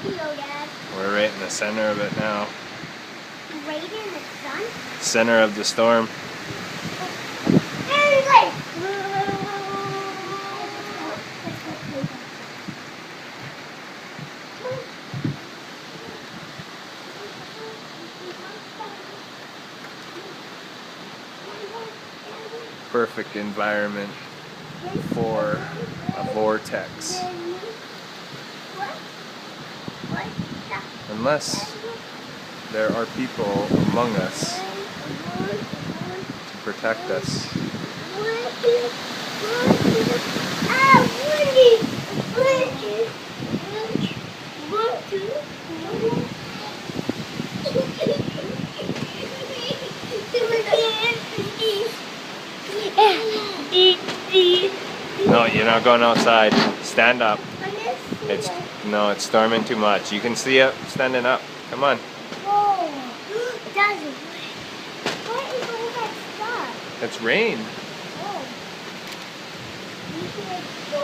Video, Dad. We're right in the center of it now. Right in the sun? Center of the storm. Perfect environment for a vortex. Unless there are people among us to protect us. No, you're not going outside. Stand up. It's storming too much. You can see it standing up. Come on. Whoa. It doesn't. What is all that stuff? It's rain. Oh. You should go